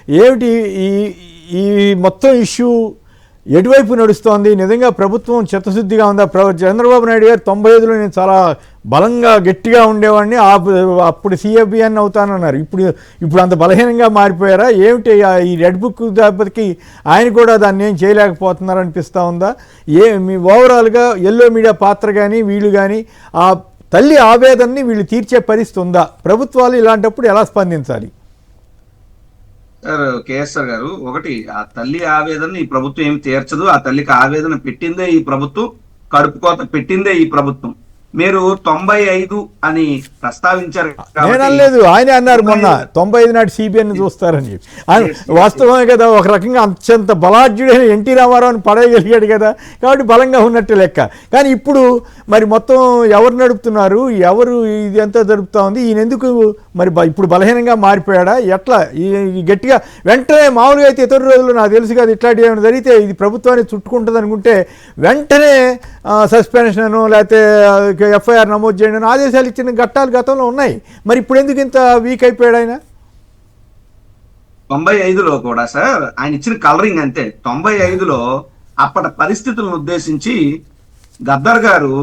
ఏమిటి ఈ ఈ మొత్తం ఇష్యూ ఎటువైపు నడుస్తోంది? నిజంగా ప్రభుత్వం చిత్తశుద్ధిగా ఉందా? చంద్రబాబు నాయుడు గారు 95లో నేను చాలా బలంగా గట్టిగా ఉండేవాడిని, అప్పుడు సిఎఫ్బిఎన్ అవుతానన్నారు. ఇప్పుడు అంత బలహీనంగా మారిపోయారా ఏమిటి? ఈ రెడ్ బుక్ దెబ్బకి ఆయన కూడా దాన్ని ఏం చేయలేకపోతున్నారు అనిపిస్తూ ఉందా? మీ ఓవరాల్గా ఎల్లో మీడియా పాత్ర కానీ వీళ్ళు కానీ ఆ తల్లి ఆవేదనని వీళ్ళు తీర్చే పరిస్థితి ఉందా? ప్రభుత్వాలు ఇలాంటప్పుడు ఎలా స్పందించాలి? సార్ కేఎస్ఆర్ గారు, ఒకటి, ఆ తల్లి ఆవేదన ఈ ప్రభుత్వం ఏమి తీర్చదు. ఆ తల్లికి ఆవేదన పెట్టిందే ఈ ప్రభుత్వం, కడుపు కోత పెట్టిందే ఈ ప్రభుత్వం. మీరు 95 అని ప్రస్తావించారు. లేదు, ఆయన అన్నారు మొన్న 95 నాటి సిబిఎన్ చూస్తారని. వాస్తవమే కదా, ఒక రకంగా అత్యంత బలాఢ్యుడైన ఎన్టీ రామారావుని పడేయగలిగాడు కదా, కాబట్టి బలంగా ఉన్నట్టు లెక్క. కానీ ఇప్పుడు మరి మొత్తం ఎవరు నడుపుతున్నారు, ఎవరు ఇది ఎంత జరుపుతా ఉంది, ఈయన ఎందుకు మరి ఇప్పుడు బలహీనంగా మారిపోయాడా ఎట్లా? ఈ గట్టిగా వెంటనే మామూలుగా అయితే ఇతర రోజుల్లో నాకు తెలుసు కదా ఇట్లాంటివి ఏమైనా జరిగితే ఇది ప్రభుత్వాన్ని చుట్టుకుంటుంది అనుకుంటే వెంటనే సస్పెన్షన్ లేకపోతే ఎఫ్ఐఆర్ నమోదు చేయడం ఆదేశాలు ఇచ్చిన ఘట్టాలు గతంలో ఉన్నాయి. మరి ఇప్పుడు ఎందుకు ఇంత వీక్ అయిపోయాడు ఆయన? 95లో కూడా సార్ ఆయన ఇచ్చిన కలరింగ్ అంతే. 95లో అప్పటి పరిస్థితులను ఉద్దేశించి గద్దర్ గారు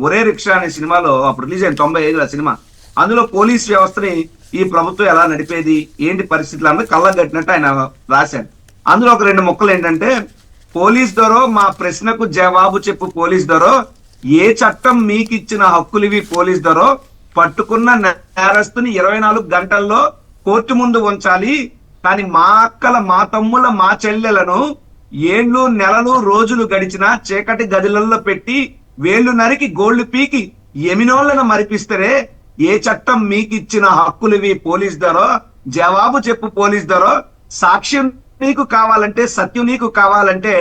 ఒరే రిక్షా అనే సినిమాలో, అప్పుడు రిలీజ్ అయిన 95లో సినిమా, అందులో పోలీస్ వ్యవస్థని ఈ ప్రభుత్వం ఎలా నడిపేది, ఏంటి పరిస్థితులు అన్నది కళ్ళ కట్టినట్టు ఆయన రాశాడు. అందులో ఒక 2 ముక్కలు ఏంటంటే, పోలీస్ దొరో మా ప్రశ్నకు జవాబు చెప్పు పోలీస్ దొరో, ఏ చట్టం మీకు ఇచ్చిన హక్కులివి పోలీస్ దొరో, పట్టుకున్న నేరస్తుని 24 గంటల్లో కోర్టు ముందు ఉంచాలి, కానీ మా అక్కల మా తమ్ముల మా చెల్లెలను ఏళ్ళు నెలలు రోజులు గడిచిన చీకటి గదులలో పెట్టి వేళ్లు నరికి గోళ్లు పీకి ఎమినోళ్లను మరిపిస్తరే, ఏ చట్టం మీకు ఇచ్చిన హక్కులివి పోలీస్ దొరో, జవాబు చెప్పు పోలీస్ దొరో, సాక్ష్యం నీకు కావాలంటే, సత్యం నీకు కావాలంటే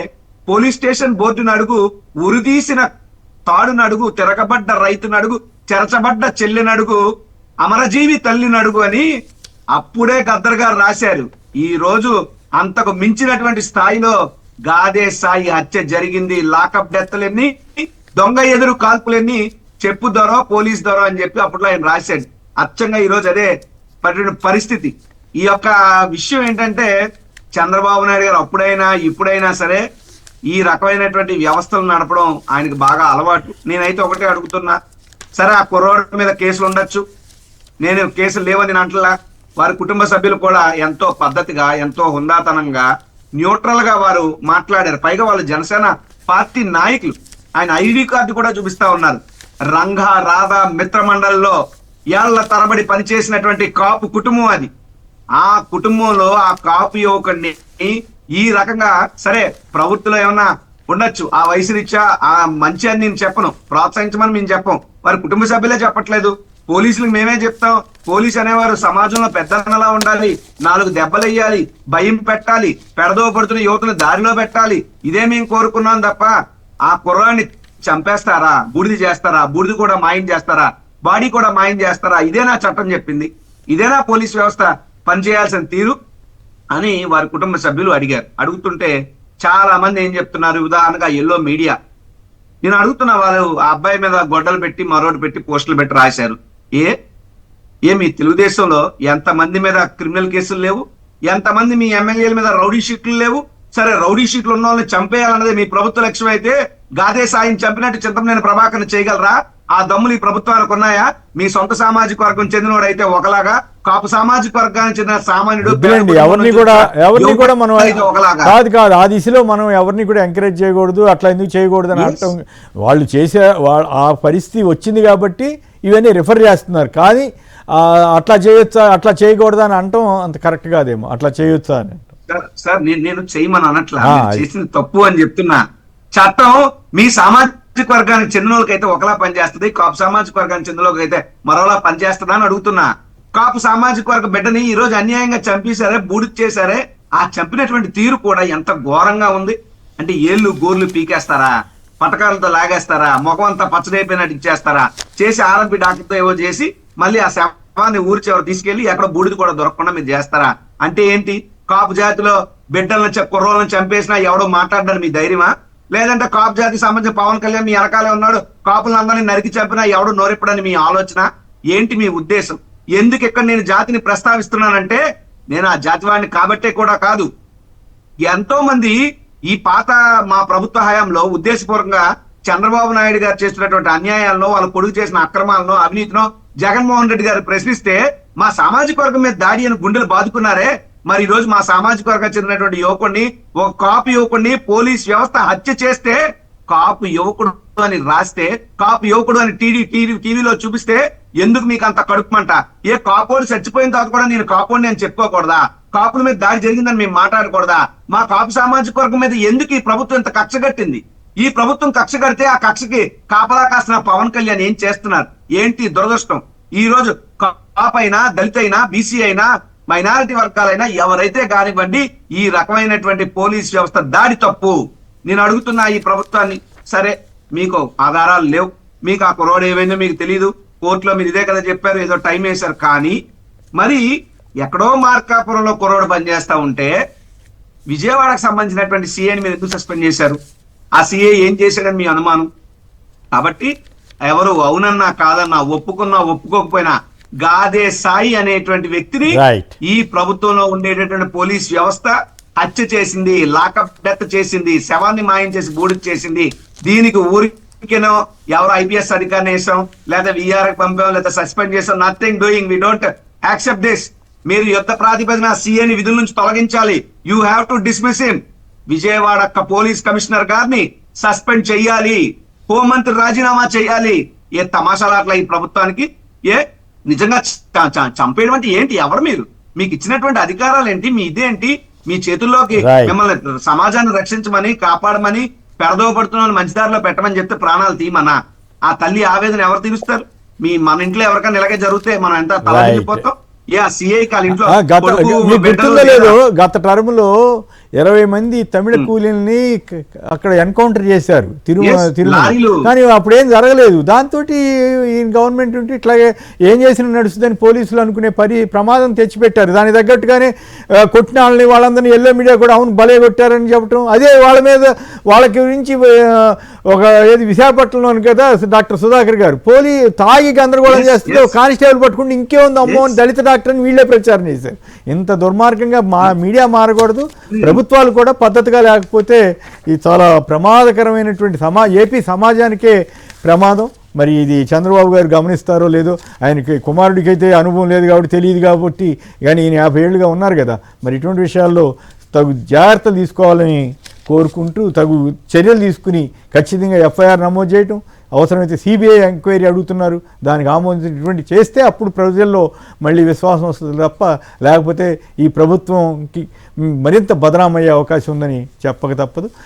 పోలీస్ స్టేషన్ బోర్డును అడుగు, ఉరిదీసిన తాడును అడుగు, తిరగబడ్డ రైతును అడుగు, చెరచబడ్డ చెల్లినడుగు, అమరజీవి తల్లినడుగు అని అప్పుడే గద్దర్ గారు రాశారు. ఈ రోజు అంతకు మించినటువంటి స్థాయిలో గాదే సాయి హత్య జరిగింది. లాకప్ డెత్లెన్ని, దొంగ ఎదురు కాల్పులెన్ని, చెప్పు దొరో పోలీస్ దొరో అని చెప్పి అప్పట్లో ఆయన రాశాడు. అచ్చంగా ఈ రోజు అదే పరిస్థితి. ఈ యొక్క విషయం ఏంటంటే, చంద్రబాబు నాయుడు గారు అప్పుడైనా ఇప్పుడైనా సరే ఈ రకమైనటువంటి వ్యవస్థలు నడపడం ఆయనకు బాగా అలవాటు. నేనైతే ఒకటే అడుగుతున్నా, సరే ఆ కుర్రోడి మీద కేసులు ఉండొచ్చు, నేను కేసులు లేవని అంటలా. వారి కుటుంబ సభ్యులు కూడా ఎంతో పద్ధతిగా, ఎంతో హుందాతనంగా, న్యూట్రల్ గా వారు మాట్లాడారు. పైగా వాళ్ళు జనసేన పార్టీ నాయకులు. ఆయన ఐడి కార్డు కూడా చూపిస్తా ఉన్నారు. రంగా రాధా మిత్రమండలిలో ఏళ్ల తరబడి పనిచేసినటువంటి కాపు కుటుంబం అది. ఆ కుటుంబంలో ఆ కాపు యువకుడిని ఈ రకంగా, సరే ప్రవృత్తిలో ఏమన్నా ఉండొచ్చు, ఆ వయసు రీత్యా ఆ మంచి అని నేను చెప్పను, ప్రోత్సహించమని మేము చెప్పం, వారి కుటుంబ సభ్యులే చెప్పట్లేదు, పోలీసులకు మేమే చెప్తాం. పోలీసు అనేవారు సమాజంలో పెద్దలా ఉండాలి, 4 దెబ్బలు వేయాలి, భయం పెట్టాలి, పెడదో పడుతున్న యువతను దారిలో పెట్టాలి, ఇదే మేము కోరుకున్నాం తప్ప ఆ కుర్రాన్ని చంపేస్తారా, బూడిది చేస్తారా, బూడిది కూడా మాయం చేస్తారా, బాడీ కూడా మాయం చేస్తారా? ఇదేనా చట్టం చెప్పింది? ఇదేనా పోలీస్ వ్యవస్థ పనిచేయాల్సిన తీరు అని వారి కుటుంబ సభ్యులు అడిగారు. అడుగుతుంటే చాలా మంది ఏం చెప్తున్నారు, ఉదాహరణగా ఎల్లో మీడియా, నేను అడుగుతున్నా, వాళ్ళు ఆ అబ్బాయి మీద గొడ్డలు పెట్టి మరోటి పెట్టి పోస్టులు పెట్టి రాశారు. మీ తెలుగుదేశంలో ఎంతమంది మీద క్రిమినల్ కేసులు లేవు? ఎంతమంది మీ ఎమ్మెల్యేల మీద రౌడీ షీట్లు లేవు? సరే, రౌడీ షీట్లు ఉన్న వాళ్ళని చంపేయాలన్నది మీ ప్రభుత్వ లక్ష్యం అయితే, గాదే సాయం చంపినట్టు చింతమనేని ప్రభాకర్ని చేయగలరా? ఆ దమ్ములు ఈ ప్రభుత్వానికి ఉన్నాయా? మీ సొంత సామాజిక వర్గం చెందినవాడైతే ఒకలాగా, కాపు సామాజిక వర్గానికి చెందిన సామాన్యుడు ఎవరిని కూడా మనం కాదు ఆ దిశలో మనం ఎవరిని కూడా ఎంకరేజ్ చేయకూడదు, అట్లా ఎందుకు చేయకూడదు అని అర్థం. వాళ్ళు చేసే ఆ పరిస్థితి వచ్చింది కాబట్టి ఇవన్నీ రిఫర్ చేస్తున్నారు. కానీ అట్లా చేయొచ్చా, అట్లా చేయకూడదు అని అంటాం అంత కరెక్ట్ కాదేమో. అట్లా చేయొచ్చా అని సార్, నేను చేయమని అనట్లా, చేసింది తప్పు అని చెప్తున్నా. చట్టం మీ సామాజిక వర్గానికి చెందిన వాళ్ళకైతే ఒకలా పనిచేస్తుంది, కాపు సామాజిక వర్గానికి చెందిన వాళ్ళకైతే మరోలా పనిచేస్తుందా అని అడుగుతున్నా. కాపు సామాజిక వర్గ బిడ్డని ఈ రోజు అన్యాయంగా చంపేశారే, బూడిద చేశారే, ఆ చంపినటువంటి తీరు కూడా ఎంత ఘోరంగా ఉంది అంటే, ఏళ్ళు గోర్లు పీకేస్తారా, పటకాలతో లాగేస్తారా, ముఖం అంతా పచ్చడైపోయినట్టు ఇచ్చేస్తారా, చేసి ఆర్ఎంపీ డాక్టర్తో ఏవో చేసి మళ్ళీ ఆ శవాన్ని ఊరి చివరి తీసుకెళ్లి ఎక్కడ బూడిద కూడా దొరకకుండా మీరు చేస్తారా? అంటే ఏంటి? కాపు జాతిలో బిడ్డలను కుర్రోళ్ళని చంపేసినా ఎవడో మాట్లాడడానికి మీ ధైర్యమా? లేదంటే కాపు జాతికి సంబంధించిన పవన్ కళ్యాణ్ మీ వెనకాలే ఉన్నాడు, కాపులందరినీ నరికి చంపినా ఎవడు నోరెప్పడని మీ ఆలోచన ఏంటి? మీ ఉద్దేశం ఎందుకు? ఇక్కడ నేను జాతిని ప్రస్తావిస్తున్నానంటే, నేను ఆ జాతివాడిని కాబట్టే కూడా కాదు. ఎంతో మంది ఈ పాత మా ప్రభుత్వ హయాంలో ఉద్దేశపూర్వకంగా చంద్రబాబు నాయుడు గారు చేస్తున్నటువంటి అన్యాయాలను, వాళ్ళ కొడుకు చేసిన అక్రమాలను, అవినీతినో జగన్మోహన్ రెడ్డి గారు ప్రశ్నిస్తే మా సామాజిక వర్గం మీద దాడి అని గుండెలు బాదుకున్నారే. మరి ఈ రోజు మా సామాజిక వర్గం చెందినటువంటి యువకుడిని, ఒక కాపు యువకుడిని పోలీస్ వ్యవస్థ హత్య చేస్తే, కాపు యువకుడు అని రాస్తే, కాపు యువకుడు అని టీవీలో చూపిస్తే ఎందుకు మీకు అంత కడుపుమంట? ఏ కాపోడు చచ్చిపోయిన తర్వాత కూడా నేను కాపోడిని అని చెప్పుకోకూడదా? కాపుల మీద దాడి జరిగిందని మేము మాట్లాడకూడదా? మా కాపు సామాజిక వర్గం మీద ఎందుకు ఈ ప్రభుత్వం ఇంత కక్ష కట్టింది? ఈ ప్రభుత్వం కక్ష కడితే ఆ కక్షకి కాపలా కాసిన పవన్ కళ్యాణ్ ఏం చేస్తున్నారు? ఏంటి దురదృష్టం? ఈ రోజు కాపు అయినా, దళిత అయినా, బీసీ అయినా, మైనారిటీ వర్గాలైనా ఎవరైతే కానివ్వండి, ఈ రకమైనటువంటి పోలీస్ వ్యవస్థ దాడి తప్పు. నేను అడుగుతున్నా ఈ ప్రభుత్వాన్ని, సరే మీకు ఆధారాలు లేవు, మీకు ఆ కుర్రోడు ఏమైందో మీకు తెలియదు, కోర్టులో మీరు ఇదే కదా చెప్పారు, ఏదో టైం వేశారు, కానీ మరి ఎక్కడో మార్కాపురంలో కుర్రోడు పనిచేస్తా ఉంటే విజయవాడకు సంబంధించినటువంటి సీఏని మీరు ఎందుకు సస్పెండ్ చేశారు? ఆ సీఏ ఏం చేశాడని మీ అనుమానం? కాబట్టి ఎవరు అవునన్నా కాదన్నా, ఒప్పుకున్నా ఒప్పుకోకపోయినా, గాదే సాయి అనేటువంటి వ్యక్తిని ఈ ప్రభుత్వంలో ఉండేటటువంటి పోలీస్ వ్యవస్థ హత్య చేసింది, లాకప్ డెత్ చేసింది, శవాన్ని మాయం చేసి బూడిద చేసింది. దీనికి ఊరికేనో ఎవరు ఐపీఎస్ అధికారిని వేసాం, లేదా విఆర్ పంపాం, లేదా సస్పెండ్ చేసాం, nothing doing. We don't accept this. మీరు యుద్ధ ప్రాతిపదికన సీఏని విధుల నుంచి తొలగించాలి. You have to dismiss him. Vijayawada police commissioner గారిని సస్పెండ్ చేయాలి, హోంమంత్రి రాజీనామా చేయాలి. ఏ తమాషాలాట్ల ఈ ప్రభుత్వానికి? ఏ నిజంగా చంపేయడం అంటే ఏంటి? ఎవరు మీరు? మీకు ఇచ్చినటువంటి అధికారాలు ఏంటి? మీ ఇదేంటి? మీ చేతుల్లోకి మిమ్మల్ని సమాజాన్ని రక్షించమని, కాపాడమని, పెడదోపడుతున్న మంచిదారిలో పెట్టమని చెప్తే ప్రాణాలు తీయమన్నా? ఆ తల్లి ఆవేదన ఎవరు తీరుస్తారు? మన ఇంట్లో ఎవరికైనా ఇలాగే జరిగితే మనం ఎంత తలపోతాం? గుర్తుందో లేదో, గత టర్మ్ లో 20 మంది తమిళ కూలీల్ని అక్కడ ఎన్కౌంటర్ చేశారు తిరుమల. కానీ అప్పుడేం జరగలేదు. దాంతో ఈ గవర్నమెంట్ ఉంటే ఇట్లాగే ఏం చేసినా నడుస్తుందని పోలీసులు అనుకునే ప్రమాదం తెచ్చిపెట్టారు. దానికి తగ్గట్టుగానే కొట్టిన వాళ్ళని, వాళ్ళందరినీ ఎల్లో మీడియా కూడా అవును భలే కొట్టారని చెప్పడం. అదే వాళ్ళ గురించి ఒక ఏది విశాఖపట్నంలోని కదా డాక్టర్ సుధాకర్ గారు తాగి గందరగోళం చేస్తే కానిస్టేబుల్ పట్టుకుంటే ఇంకేముంది అమ్మో అని దళిత డాక్టర్ అని వీళ్ళే ప్రచారం చేశారు. ఇంత దుర్మార్గంగా మీడియా మారకూడదు. ప్రభుత్వాలు కూడా పద్ధతిగా లేకపోతే ఇది చాలా ప్రమాదకరమైనటువంటి ఏపీ సమాజానికే ప్రమాదం. మరి ఇది చంద్రబాబు గారు గమనిస్తారో లేదో, ఆయనకి కుమారుడికైతే అనుభవం లేదు కాబట్టి తెలియదు కాబట్టి, కానీ ఈయన 50 ఏళ్ళుగా ఉన్నారు కదా. మరి ఇటువంటి విషయాల్లో తగు జాగ్రత్తలు తీసుకోవాలని కోరుకుంటూ తగు చర్యలు తీసుకుని ఖచ్చితంగా ఎఫ్ఐఆర్ నమోదు చేయటం, అవసరమైతే సిబిఐ ఎంక్వైరీ అడుగుతున్నారు, దానికి ఆమోదించినటువంటి చేస్తే అప్పుడు ప్రజల్లో మళ్ళీ విశ్వాసం వస్తుంది తప్ప లేకపోతే ఈ ప్రభుత్వంకి మరింత బదనామయ్యే అవకాశం ఉందని చెప్పక తప్పదు.